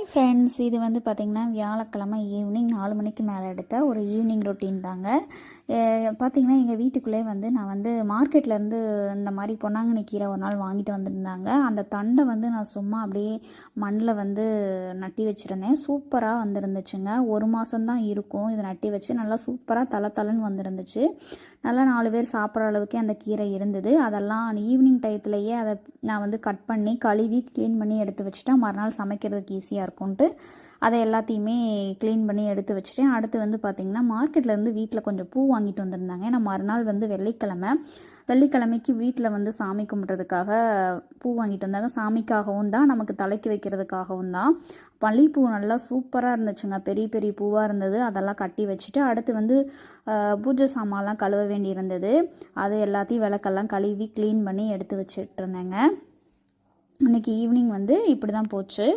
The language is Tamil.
ஹாய் ஃப்ரெண்ட்ஸ், இது வந்து பார்த்திங்கன்னா வியாழக்கிழமை ஈவினிங் 4 மணிக்கு மேலே எடுத்த ஒரு ஈவினிங் ரொட்டீன் தாங்க. பார்த்திங்கன்னா எங்கள் வீட்டுக்குள்ளே வந்து நான் வந்து மார்க்கெட்லேருந்து இந்த மாதிரி பொன்னாங்கண்ணி கீரை ஒரு நாள் வாங்கிட்டு வந்திருந்தாங்க. அந்த தண்டை வந்து நான் சும்மா அப்படியே மண்ணில் வந்து நட்டி வச்சுருந்தேன். சூப்பராக வந்துருந்துச்சுங்க. 1 மாதம்தான் இருக்கும் இதை நட்டி வச்சு. நல்லா சூப்பராக தலை வந்துருந்துச்சு. நல்லா 4 பேர் சாப்பிட்ற அளவுக்கே அந்த கீரை இருந்தது. அதெல்லாம் ஈவினிங் டயத்துலேயே அதை நான் வந்து கட் பண்ணி கழுவி க்ளீன் பண்ணி எடுத்து வச்சுட்டா மறுநாள் சமைக்கிறதுக்கு ஈஸியாக இருக்கும்ன்ட்டு அதை எல்லாத்தையுமே க்ளீன் பண்ணி எடுத்து வச்சுட்டேன். அடுத்து வந்து பார்த்திங்கன்னா மார்க்கெட்லேருந்து வீட்டில் கொஞ்சம் பூ வாங்கிட்டு வந்திருந்தாங்க. ஏன்னா மறுநாள் வந்து வெள்ளிக்கிழமைக்கு வீட்டில் வந்து சாமி கும்பிட்றதுக்காக பூ வாங்கிட்டு வந்தாங்க. சாமிக்காகவும் தான், நமக்கு தலைக்கு வைக்கிறதுக்காகவும் தான். மல்லிகைப்பூ நல்லா சூப்பராக இருந்துச்சுங்க. பெரிய பெரிய பூவாக இருந்தது. அதெல்லாம் கட்டி வச்சுட்டு அடுத்து வந்து பூஜை சாமான்லாம் கழுவ வேண்டி இருந்தது. அது எல்லாத்தையும் விளக்கெல்லாம் கழுவி க்ளீன் பண்ணி எடுத்து வச்சுட்டு இருந்தேங்க. இன்றைக்கி ஈவினிங் வந்து இப்படி தான் போச்சு.